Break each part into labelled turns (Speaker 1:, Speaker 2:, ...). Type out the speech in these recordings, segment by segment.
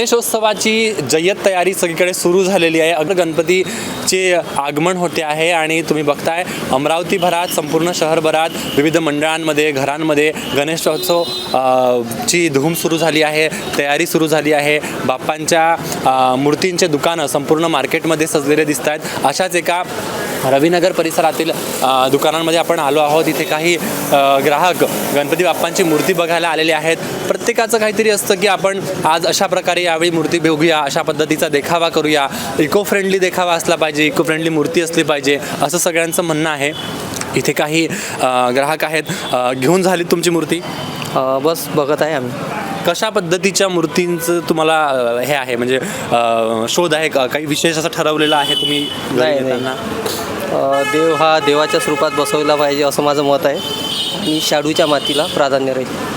Speaker 1: गणेशोत्सवाची जय्यत तयारी सगळीकडे सुरू झालेली आहे. अगदी गणपतीचे आगमन होते आहे आणि तुम्ही बघताय अमरावतीभरात, संपूर्ण शहरभरात विविध मंडळांमध्ये, घरांमध्ये गणेशोत्सव ची धूम सुरू झाली आहे, तयारी सुरू झाली आहे. बाप्पांच्या मूर्तींचे दुकानं संपूर्ण मार्केटमध्ये सजलेले दिसत आहेत. अशाच एका रविनगर परिसरातील दुकानांमध्ये आपण आलो आहोत. इथे काही ग्राहक गणपती बाप्पांची मूर्ती बघायला आलेले आहेत. प्रत्येकाचं काहीतरी असतं की आपण आज अशा प्रकारे यावेळी मूर्ती बघूया, अशा पद्धतीचा देखावा करूया, इको फ्रेंडली देखावा असला पाहिजे, इको फ्रेंडली मूर्ती असली पाहिजे, असं सगळ्यांचं म्हणणं आहे. इथे काही ग्राहक आहेत. घेऊन झाली तुमची मूर्ती?
Speaker 2: बस बघत आहे आम्ही.
Speaker 1: कशा पद्धतीच्या मूर्तींचं तुम्हाला हे आहे, म्हणजे शोध आहे का? काही विशेष असं ठरवलेलं आहे तुम्ही?
Speaker 2: देव हा देवाच्या स्वरूपात बसवला पाहिजे असं माझं मत आहे आणि शाडूच्या मातीला प्राधान्य राहील.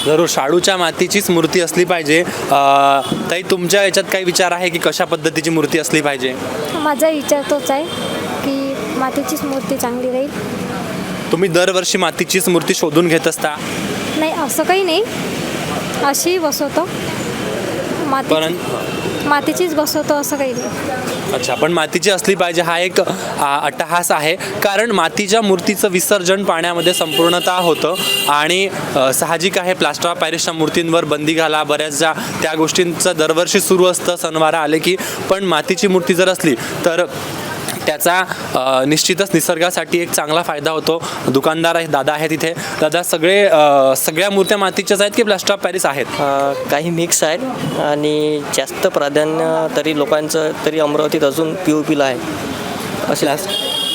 Speaker 1: जरूर शाडूच्या मातीचीच मूर्ती असली पाहिजे. ताई, तुमच्या याच्यात काही विचार आहे की कशा पद्धतीची मूर्ती असली पाहिजे?
Speaker 3: माझा विचार तोच आहे की मातीचीच मूर्ती चांगली राहील.
Speaker 1: तुम्ही दरवर्षी मातीचीच मूर्ती शोधून घेत असता?
Speaker 3: नाही, असं काही नाही, अशी बसवतो, मातीचीच बसवतो, असं काही नाही.
Speaker 1: अच्छा, पण मातीची असली पाहिजे हा एक अट्टहास आहे. कारण मातीच्या मूर्तीचं विसर्जन पाण्यामध्ये संपूर्णतः होतं आणि साहजिक आहे प्लास्टर ऑफ पॅरिसच्या मूर्तींवर बंदी घाला, बऱ्याचदा त्या गोष्टींचं दरवर्षी सुरू असतं सणवारा आले की. पण मातीची मूर्ती जर असली तर त्याचा निश्चितच निसर्गासाठी एक चांगला फायदा होतो. दुकानदार आहेत, दादा आहेत इथे. दादा, सगळ्या मूर्त्या मातीच्याच आहेत की प्लास्टर ऑफ पॅरिस आहेत?
Speaker 2: काही मिक्स आहेत आणि जास्त प्राधान्य तरी लोकांचं तरी अमरावतीत अजून POPला आहे. असे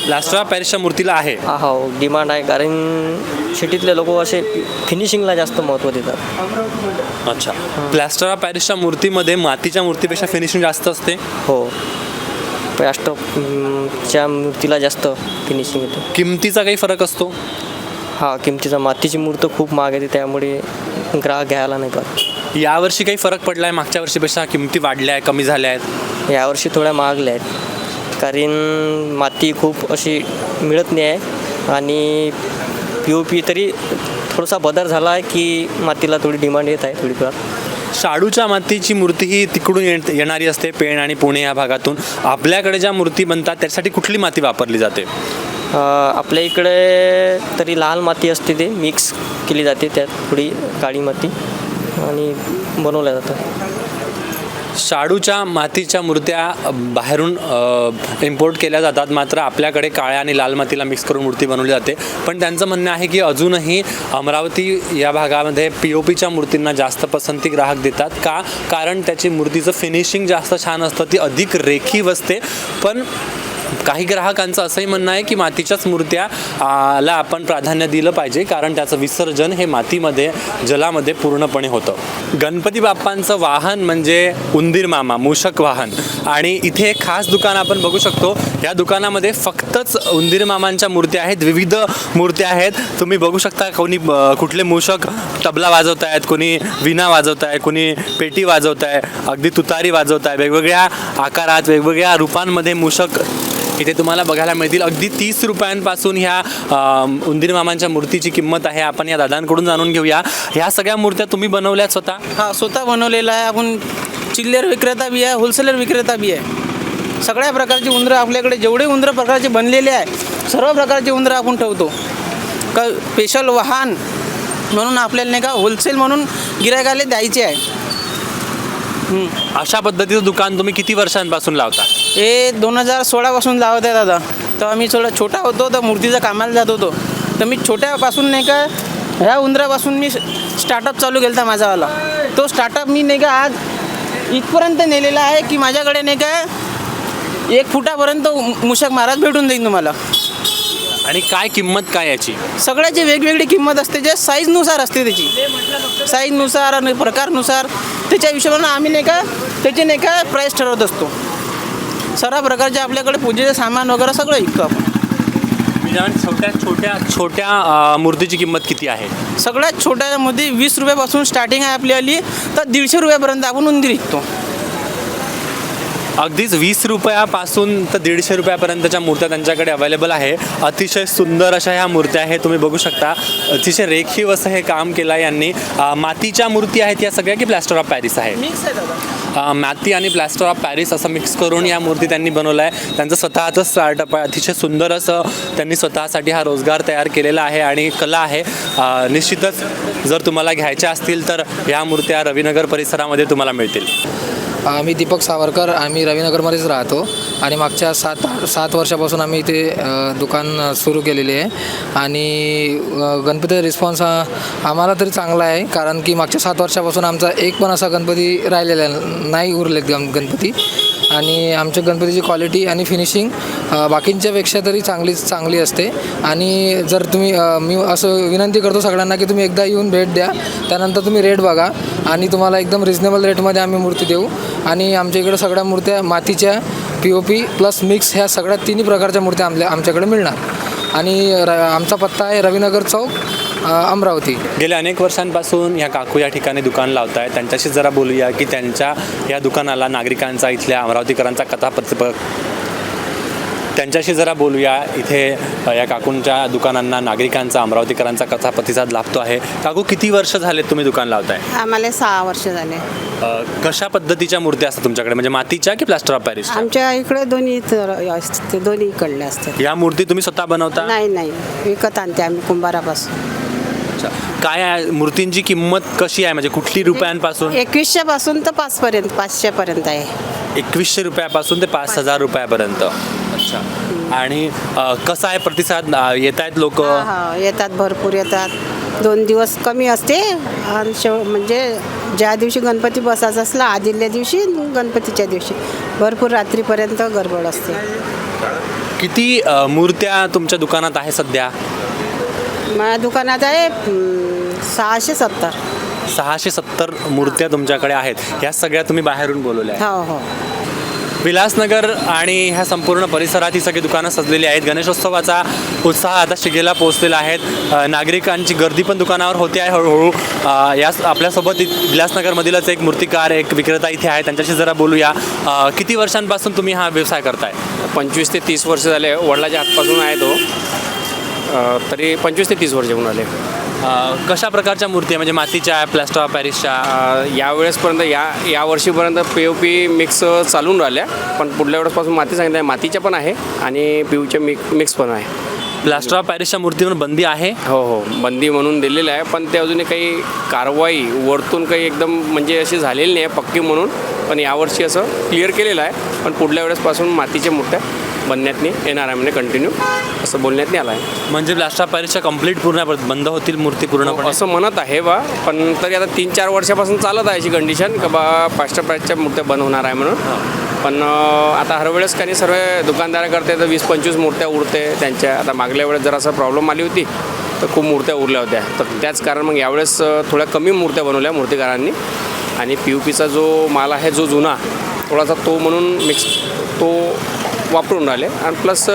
Speaker 1: प्लास्टर ऑफ पॅरिसच्या मूर्तीला आहे?
Speaker 2: हो, डिमांड आहे. कारण सिटीतले लोक असे फिनिशिंगला जास्त महत्त्व देतात.
Speaker 1: अच्छा, प्लास्टर ऑफ पॅरिसच्या मूर्तीमध्ये मातीच्या मूर्तीपेक्षा फिनिशिंग जास्त असते?
Speaker 2: हो, प्लास्टरच्या मूर्तीला जास्त फिनिशिंग येते.
Speaker 1: किमतीचा काही फरक असतो?
Speaker 2: हा, किमतीचा मातीची मूर्ती खूप महाग येते, त्यामुळे ग्राहक घ्यायला नाही पाहत.
Speaker 1: यावर्षी काही फरक पडला आहे? मागच्या वर्षीपेक्षा किमती वाढल्या आहे, कमी झाल्या आहेत?
Speaker 2: यावर्षी थोड्या महागल्या आहेत कारण माती खूप अशी मिळत नाही आहे आणि POP तरी थोडासा बदल झाला आहे की मातीला थोडी डिमांड येत आहे थोडीफार.
Speaker 1: शाडूच्या मातीची मूर्ती ही तिकडून येणारी असते, पेण आणि पुणे या भागातून. आपल्याकडे ज्या मूर्ती बनतात त्यासाठी कुठली माती वापरली जाते?
Speaker 2: आपल्या इकडे तरी लाल माती असते, ते मिक्स केली जाते, त्यात थोडी काळी माती आणि बनवल्या जातात.
Speaker 1: शाडूच्या मातीच्या मूर्त्या बाहेरून इम्पोर्ट केल्या जातात, मात्र आपल्याकडे काळ्या आणि लाल मातीला मिक्स करून मूर्ती बनवली जाते. पण त्यांचं म्हणणं आहे की अजूनही अमरावती या भागामध्ये POPच्या मूर्तींना जास्त पसंती ग्राहक देतात. का? कारण त्याची मूर्तीचं फिनिशिंग जास्त छान असतं, ती अधिक रेखीव असते. पण काही ग्राहकांचं असंही म्हणणं आहे की मातीच्याच मूर्त्या ला आपण प्राधान्य दिलं पाहिजे, कारण त्याचं विसर्जन हे मातीमध्ये, जलामध्ये पूर्णपणे होतं. गणपती बाप्पांचं वाहन म्हणजे उंदीर मामा, मूषक वाहन. आणि इथे एक खास दुकान आपण बघू शकतो. या दुकानामध्ये फक्तच उंदीर मामांच्या मूर्त्या आहेत, विविध मूर्त्या आहेत. तुम्ही बघू शकता कोणी कुठले मूषक तबला वाजवत आहेत, कोणी विणा वाजवत आहे, कोणी पेटी वाजवत आहे, अगदी तुतारी वाजवत आहे. वेगवेगळ्या आकारात, वेगवेगळ्या रूपांमध्ये मूषक इथे तुम्हाला बघायला मिळतील. अगदी 30 रुपयांपासून ह्या उंदीर मामांच्या मूर्तीची किंमत आहे. आपण या दादांकडून जाणून घेऊया. ह्या सगळ्या मूर्त्या तुम्ही बनवल्यात स्वतः?
Speaker 4: हा, स्वतः बनवलेला आहे. आपण चिल्लर विक्रेता बी आहे, होलसेलर विक्रेता बी आहे. सगळ्या प्रकारचे उंदरं आपल्याकडे, जेवढे उंदरं प्रकारचे बनलेले आहे सर्व प्रकारचे उंदरं आपण ठेवतो. का स्पेशल वाहन म्हणून आपल्याला नाही का होलसेल म्हणून गिरायकाला द्यायचे आहे.
Speaker 1: अशा पद्धतीचं दुकान तुम्ही किती वर्षांपासून लावता?
Speaker 4: हे 2016 लावत आहे दादा. तेव्हा मी थोडा छोटा होतो, तर मूर्तीचं कामाला जात होतो. तर मी छोट्यापासून नाही का ह्या उंदरापासून मी स्टार्टअप चालू केला होता माझावाला. तो स्टार्टअप मी नाही का आज इथपर्यंत नेलेला आहे की माझ्याकडे नाही का 1 फुटापर्यंत मूषक महाराज भेटून जाईल तुम्हाला.
Speaker 1: आणि काय किंमत काय याची?
Speaker 4: सगळ्याची वेगवेगळी किंमत असते, जे साईजनुसार असते त्याची, साईजनुसार आणि प्रकारनुसार त्याच्या हिशोबानं आम्ही नाही का त्याची नाही का प्राईस ठरवत असतो. सर्व प्रकारचे आपल्याकडे पूजेचे सामान वगैरे सगळं विकतो आपण.
Speaker 1: छोट्या मूर्तीची किंमत किती आहे?
Speaker 4: सगळ्यात छोट्यामध्ये 20 रुपयापासून स्टार्टिंग आहे आपली आली, तर 150 रुपयापर्यंत आपण उंदीर विकतो.
Speaker 1: अगदीच 20 रुपयापासून तर 150 रुपयापर्यंतच्या मूर्त्या त्यांच्याकडे अवेलेबल आहे. अतिशय सुंदर अशा ह्या मूर्त्या आहेत, तुम्ही बघू शकता. अतिशय रेखीव असं हे काम केलं आहे यांनी. मातीच्या मूर्ती आहेत या सगळ्या की प्लॅस्टर ऑफ पॅरिस आहे?
Speaker 4: मिक्स आहे दादा.
Speaker 1: माती आणि प्लॅस्टर ऑफ पॅरिस असं मिक्स करून या मूर्ती त्यांनी बनवलं आहे. त्यांचं स्वतःचं स्टार्टअप आहे. अतिशय सुंदर असं त्यांनी स्वतःसाठी हा रोजगार तयार केलेला आहे आणि कला आहे. निश्चितच जर तुम्हाला घ्यायच्या असतील तर ह्या मूर्त्या रविनगर परिसरामध्ये तुम्हाला मिळतील.
Speaker 5: मी दीपक सावरकर. आम्ही रविनगरमध्येच राहतो आणि मागच्या 7 वर्षापासून आम्ही इथे दुकान सुरू केलेले आहे. आणि गणपतीचा रिस्पॉन्स आम्हाला तरी चांगला आहे, कारण की मागच्या 7 वर्षापासून आमचा एक पण असा गणपती राहिलेला नाही उरलेत गणपती. आणि आमच्या गणपतीची क्वालिटी आणि फिनिशिंग बाकींच्यापेक्षा तरी चांगली असते. आणि जर तुम्ही मी असं विनंती करतो सगळ्यांना की तुम्ही एकदा येऊन भेट द्या, त्यानंतर तुम्ही रेट बघा आणि तुम्हाला एकदम रिजनेबल रेटमध्ये आम्ही मूर्ती देऊ. आणि आमच्या इकडे सगळ्या मूर्त्या मातीच्या, POP प्लस मिक्स ह्या सगळ्या तिन्ही प्रकारच्या मूर्त्या आमच्याकडे मिळणार. आणि आमचा पत्ता आहे रविनगर चौक, अमरावती.
Speaker 1: गेल्या अनेक वर्षांपासून ह्या काकू या ठिकाणी दुकान लावत आहेत. त्यांच्याशी जरा बोलूया की त्यांच्या या दुकानाला नागरिकांचा, इथल्या अमरावतीकरांचा त्यांच्याशी जरा बोलूया. इथे या काकूंच्या दुकानांना नागरिकांचा, अमरावतीकरांचा कसा प्रतिसाद लाभतो आहे. काकू, किती वर्ष झालेत तुम्ही दुकान लावताय?
Speaker 6: आम्हाला 6 वर्ष झाले.
Speaker 1: कशा पद्धतीच्या मूर्त्या असतात तुमच्याकडे, म्हणजे मातीच्या की प्लास्टर ऑफ पॅरिस?
Speaker 6: आमच्या इकडे दोन्ही असते, दोन्ही इकडले असतात.
Speaker 1: या मूर्ती तुम्ही स्वतः बनवता?
Speaker 6: नाही, विकत आणते आम्ही कुंभारापासून.
Speaker 1: काय आहे मूर्तींची किंमत कशी आहे, म्हणजे कुठली रुपयांपासून?
Speaker 6: 2100 पासून तर 500 पर्यंत आहे.
Speaker 1: 2100 रुपयापासून ते 5000 रुपयापर्यंत. अच्छा. आणि कसा आहे प्रतिसाद? येत आहेत लोक?
Speaker 6: हा, येतात, भरपूर येतात. 2 दिवस कमी असते आणि म्हणजे ज्या दिवशी गणपती बसायचा असला आदिल्या दिवशी, गणपतीच्या दिवशी भरपूर रात्रीपर्यंत गडबड असते.
Speaker 1: किती मूर्त्या तुमच्या दुकानात आहे सध्या?
Speaker 6: माझ्या दुकानात आहे 670.
Speaker 1: 670 मूर्त्या तुमच्याकडे आहेत. ह्या सगळ्या तुम्ही बाहेरून बोलवल्या आहेत?
Speaker 6: हो.
Speaker 1: विलासनगर आणि ह्या संपूर्ण परिसरात ही सगळी दुकानं सजलेली आहेत. गणेशोत्सवाचा उत्साह आता शिगेला पोहोचलेला आहे. नागरिकांची गर्दी पण दुकानावर होते आहे हळूहळू. आपल्यासोबत विलासनगरमधीलच एक मूर्तिकार, एक विक्रेता इथे आहे. त्यांच्याशी जरा बोलूया. किती वर्षांपासून तुम्ही हा व्यवसाय करताय?
Speaker 7: 25 ते 30 वर्ष झाले. वडिलाच्या हातपासून आहे तो. तरी 25 ते 30 वर्ष होऊन आले.
Speaker 1: कशा प्रकारच्या मूर्ती आहे, म्हणजे मातीच्या, प्लॅस्टर ऑफ पॅरिसच्या?
Speaker 7: यावेळेसपर्यंत या वर्षीपर्यंत POP मिक्स चालून राहिल्या, पण पुढल्या वेळेसपासून माती सांगितलं आहे. मातीच्या पण आहे आणि POPच्या मिक्स पण आहे.
Speaker 1: प्लॅस्टर ऑफ पॅरिसच्या मूर्तीवर बंदी आहे?
Speaker 7: हो, बंदी म्हणून दिलेलं आहे, पण ते अजूनही काही कारवाई वरतून काही एकदम म्हणजे अशी झालेली नाही आहे पक्की म्हणून. पण यावर्षी असं क्लिअर केलेलं आहे, पण पुढल्या वेळेसपासून मातीच्या मूर्त्या बनण्यात नाही येणार आहे, म्हणजे कंटिन्यू असं बोलण्यात नाही आलं आहे.
Speaker 1: म्हणजे प्लॅस्टर ऑफ पॅरिसच्या कंप्लीट पूर्ण बंद होतील मूर्ती पूर्णपणे
Speaker 7: असं म्हणत आहे बा. पण तरी आता 3-4 वर्षापासून चालत आहे अशी कंडिशन का बा प्लॅस्टर पॅरिसच्या मूर्त्या बंद होणार आहे म्हणून. पण आता हर वेळेस काही सर्व दुकानदार करते तर 20-25 मूर्त्या उरते त्यांच्या. आता मागल्या वेळेस जरासं प्रॉब्लेम आली होती तर खूप मूर्त्या उरल्या होत्या, तर त्याच कारण मग यावेळेस थोड्या कमी मूर्त्या बनवल्या मूर्तिकारांनी. आणि POPचा जो माल आहे, जो जुना थोडासा, तो म्हणून मिक्स तो वापरून राहिले. आणि प्लस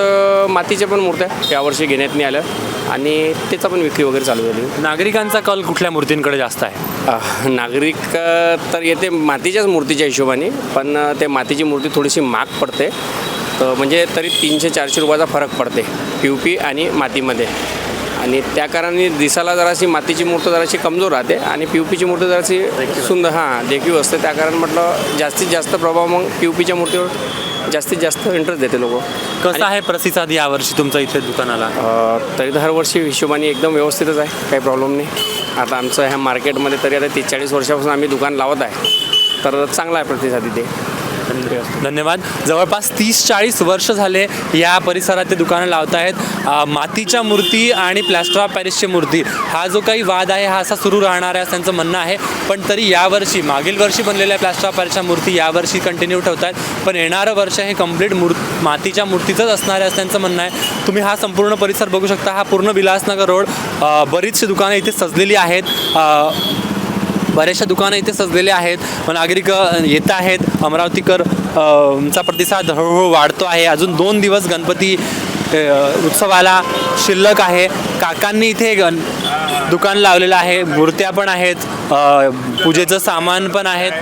Speaker 7: मातीच्या पण मूर्त्या यावर्षी घेण्यात नाही आल्या आणि त्याचा पण विक्री वगैरे चालू झाली.
Speaker 1: नागरिकांचा कल कुठल्या मूर्तींकडे जास्त आहे?
Speaker 7: नागरिक तर येते मातीच्याच मूर्तीच्या हिशोबाने, पण ते मातीची मूर्ती थोडीशी महाग पडते. तर म्हणजे तरी 300-400 रुपयाचा फरक पडते POP आणि मातीमध्ये. आणि त्या कारणाने दिसायला जराशी मातीची मूर्ती जराशी कमजोर राहते आणि POPची मूर्ती जराशी सुंदर देखीव असते. त्या कारण म्हटलं जास्तीत जास्त प्रभाव मग POPच्या मूर्तीवर जास्तीत जास्त इंटरेस्ट देते लोक.
Speaker 1: कसं आहे प्रतिसाद यावर्षी तुमचा इथे दुकानाला?
Speaker 7: तरी तर हर वर्षी हिशोबाने एकदम व्यवस्थितच आहे, काही प्रॉब्लेम नाही. आता आमचं ह्या मार्केटमध्ये तरी आता 30-40 वर्षापासून आम्ही दुकान लावत आहे, तर चांगला आहे प्रतिसाद इथे.
Speaker 1: धन्यवाद. जवळपास 30-40 वर्ष झाले या परिसरात ते दुकानं लावत आहेत. मातीच्या मूर्ती आणि प्लॅस्टर ऑफ पॅरिसची मूर्ती हा जो काही वाद आहे हा असा सुरू राहणार आहे असं त्यांचं म्हणणं आहे. पण तरी यावर्षी, मागील वर्षी बनलेल्या प्लॅस्टर ऑफ पॅरिसच्या मूर्ती यावर्षी कंटिन्यू ठेवत आहेत. पण येणारं वर्ष हे कंप्लीट मातीच्या मूर्तीचंच असणार आहे असं त्यांचं म्हणणं आहे. तुम्ही हा संपूर्ण परिसर बघू शकता. हा पूर्ण विलासनगर रोड. बरीचशी दुकानं इथे सजलेली आहेत. बऱ्याचशा दुकानं इथे सजलेले आहेत. नागरिक येत आहेत. अमरावतीकर चा प्रतिसाद हळूहळू वाढतो आहे. अजून 2 दिवस गणपती उत्सवाला शिल्लक आहे. काकांनी इथे दुकान लावलेलं आहे. मूर्त्या पण आहेत, पूजेचं सामान पण आहेत.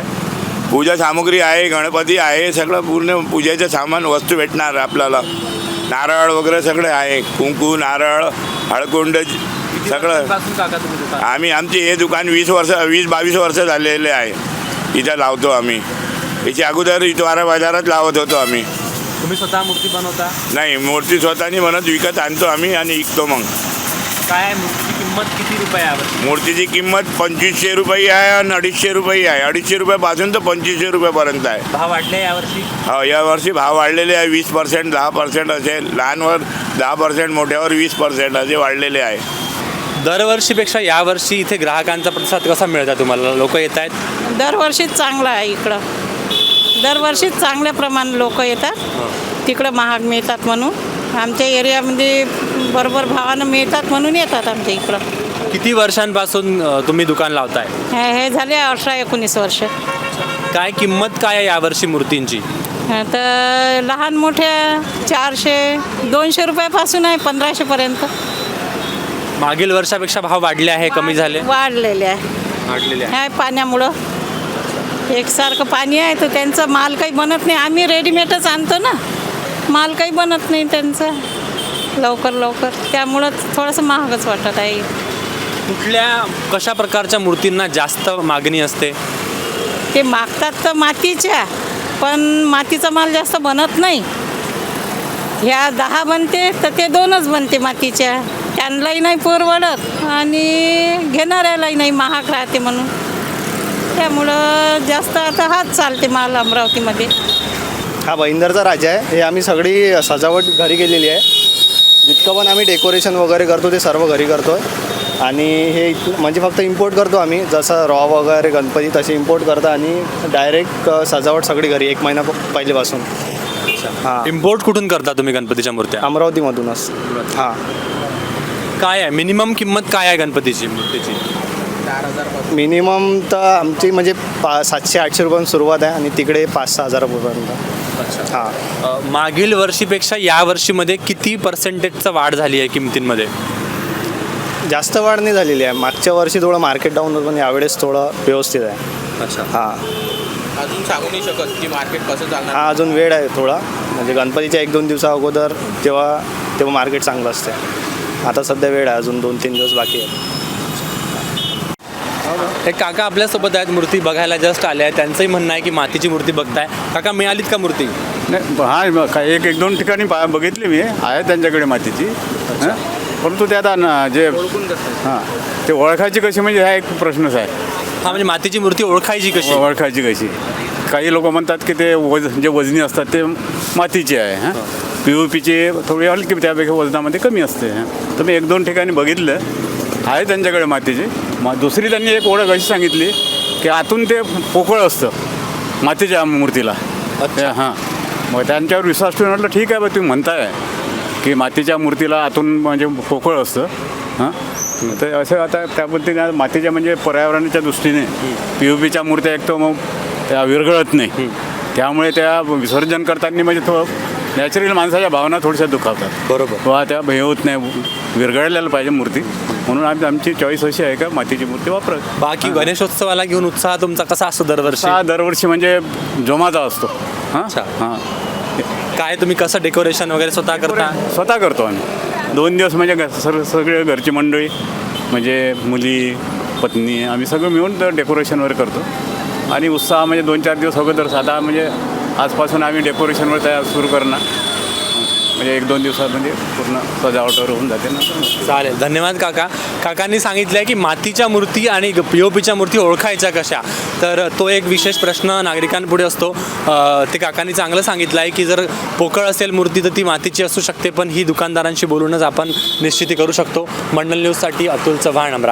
Speaker 8: पूजा सामुग्री आहे, गणपती आहे, सगळं पूर्ण पूजेचं सामान वस्तू भेटणार आपल्याला. नारळ वगैरे सगळे आहे, कुंकू, नारळ, हळकुंड सगळं. आम्ही आमची हे दुकान 20-22 वर्ष झालेले आहे. इथं लावतो आम्ही. याच्या अगोदर इतवारा बाजारात लावत होतो आम्ही.
Speaker 1: तुम्ही स्वतः मूर्ती बनवता?
Speaker 8: नाही, मूर्ती स्वतःनी बनत विकत आणतो आम्ही आणि विकतो. मग
Speaker 1: काय मूर्तीची किंमत किती रुपये आहे?
Speaker 8: मूर्तीची किंमत 2500 रुपये आहे आणि 250 रुपये आहे. 250 रुपयापासून तर 2500 रुपयापर्यंत आहे.
Speaker 1: भाव वाढले यावर्षी?
Speaker 8: हो, यावर्षी भाव वाढलेले आहे. 20%, 10% असेल. लहानवर 10%, मोठ्यावर 20% असे वाढलेले आहे.
Speaker 1: दरवर्षीपेक्षा यावर्षी इथे ग्राहकांचा प्रतिसाद कसा मिळत आहे तुम्हाला? लोक येत आहेत?
Speaker 9: दरवर्षीच चांगलं आहे इकडं. दरवर्षीच चांगल्या प्रमाणात लोक येतात. तिकडं महाग मिळतात म्हणून आमच्या एरियामध्ये बरोबर भावानं मिळतात म्हणून येतात आमच्या इकडं.
Speaker 1: किती वर्षांपासून तुम्ही दुकान लावताय?
Speaker 9: हे झाले 18-19 वर्ष.
Speaker 1: काय किंमत काय आहे यावर्षी मूर्तींची?
Speaker 9: तर लहान मोठ्या 400-200 रुपयापासून आहे 1500पर्यंत.
Speaker 1: मागील वर्षापेक्षा भाव वाढले आहे, कमी झाले?
Speaker 9: वाढलेले आहे.
Speaker 1: वाढलेले आहे.
Speaker 9: आहे पाण्यामुळं. एकसारखं पाणी आहे तर त्यांचा माल काही बनत नाही. आम्ही रेडीमेडच आणतो ना, माल काही बनत नाही त्यांचा लवकर. त्यामुळं थोडंसं महागच वाटत आहे.
Speaker 1: कुठल्या कशा प्रकारच्या मूर्तींना जास्त मागणी असते?
Speaker 9: ते मागतात तर मातीच्या, पण मातीचा माल जास्त बनत नाही. ह्या 10 बनते तर ते 2च बनते मातीच्या. त्यांनाही नाही परवडत आणि घेणाऱ्यालाही नाही, महाग राहते म्हणून. त्यामुळं जास्त आता हाच चालते माल अमरावतीमध्ये.
Speaker 10: हा भाईंदरचा राजा आहे. हे आम्ही सगळी सजावट घरी केलेली आहे. जितकं पण आम्ही डेकोरेशन वगैरे करतो ते सर्व घरी करतो आहे. आणि हे म्हणजे फक्त इम्पोर्ट करतो आम्ही. जसं रॉ वगैरे गणपती तसे इम्पोर्ट करतो आणि डायरेक्ट सजावट सगळी घरी 1 महिना पहिलेपासून. हां,
Speaker 1: इम्पोर्ट कुठून करता तुम्ही गणपतीच्या मूर्त्या?
Speaker 10: अमरावतीमधूनच. हां.
Speaker 1: काय आहे मिनिमम किंमत काय आहे गणपतीची मूर्तीची?
Speaker 10: मिनिमम तर आमची म्हणजे 700-800 रुपयापासून सुरुवात आहे आणि तिकडे 5-6 हजार रुपयापर्यंत. हां.
Speaker 1: मागील वर्षीपेक्षा या वर्षीमध्ये किती पर्सेंटेजचा वाढ झाली आहे किमतींमध्ये?
Speaker 10: जास्त वाढ नाही झालेली आहे. मागच्या वर्षी थोडं मार्केट डाऊन होतं पण यावेळेस थोडं व्यवस्थित आहे.
Speaker 1: अच्छा.
Speaker 10: हां.
Speaker 7: अजून सांगू नाही शकत की मार्केट कसं चालणार.
Speaker 10: हा, अजून वेळ आहे थोडा. म्हणजे गणपतीच्या 1-2 दिवसा अगोदर तेव्हा मार्केट चांगलं असते. आता सध्या वेळ आहे, अजून 2-3 दिवस बाकी आहे.
Speaker 1: हे काका आपल्यासोबत आहेत, मूर्ती बघायला जस्ट आले आहेत. त्यांचंही म्हणणं आहे की मातीची मूर्ती बघताय. काका, मिळालीत का मूर्ती?
Speaker 11: नाही, हां, काय 1-2 ठिकाणी बघितली मी. आहे त्यांच्याकडे मातीची. परंतु ते आता जे हां, ते ओळखायची कशी म्हणजे हा एक प्रश्नच आहे.
Speaker 1: हा, म्हणजे मातीची मूर्ती ओळखायची कशी?
Speaker 11: काही लोक म्हणतात की ते जे वजनी असतात ते मातीचे आहे. हां, POPची थोडी हलकी त्यापेक्षा वजनामध्ये कमी असते. तर मी 1-2 ठिकाणी बघितलं, आहे त्यांच्याकडे मातीची. दुसरी त्यांनी एक ओळख अशी सांगितली की आतून ते पोकळ असतं मातीच्या मूर्तीला. हां, मग त्यांच्यावर विश्वास ठेवून म्हटलं ठीक आहे बा, तुम्ही म्हणताय की मातीच्या मूर्तीला आतून म्हणजे पोकळ असतं. हां, तर असं आता त्या पद्धतीने मातीच्या म्हणजे पर्यावरणाच्या दृष्टीने POPच्या मूर्त्या एक तर मग त्या विरघळत नाही. त्यामुळे त्या विसर्जन करताना म्हणजे थोडं नॅचरल माणसाच्या भावना थोड्याशा दुखावतात.
Speaker 1: बरोबर.
Speaker 11: वा त्या हे होत नाही, विरघळलेलं पाहिजे मूर्ती. म्हणून आमची चॉईस अशी आहे का मातीची मूर्ती वापरत.
Speaker 1: बाकी गणेशोत्सवाला घेऊन उत्साह तुमचा कसा असतो दरवर्षी?
Speaker 11: दरवर्षी म्हणजे जोमाचा असतो. हां. हां.
Speaker 1: काय तुम्ही कसं डेकोरेशन वगैरे स्वतः करता?
Speaker 11: स्वतः करतो आम्ही. 2 दिवस म्हणजे सगळे घरची मंडळी म्हणजे मुली, पत्नी, आम्ही सगळं मिळून डेकोरेशनवर करतो. आणि उत्साह म्हणजे 2-4 दिवस अगोदर साधा म्हणजे आजपासून आम्ही डेकोरेशनवर तयार सुरू करणार. म्हणजे 1-2 दिवसामध्ये पूर्ण सजावटवर होऊन जाते ना.
Speaker 1: चालेल, धन्यवाद काका. काकांनी सांगितलं आहे की मातीच्या मूर्ती आणि POPच्या मूर्ती ओळखायच्या कशा, तर तो एक विशेष प्रश्न नागरिकांपुढे असतो. ते काकांनी चांगलं सांगितलं आहे की जर पोकळ असेल मूर्ती तर ती मातीची असू शकते, पण ही दुकानदारांशी बोलूनच आपण निश्चिती करू शकतो. मंडल न्यूजसाठी अतुल चव्हाण, अमरावती.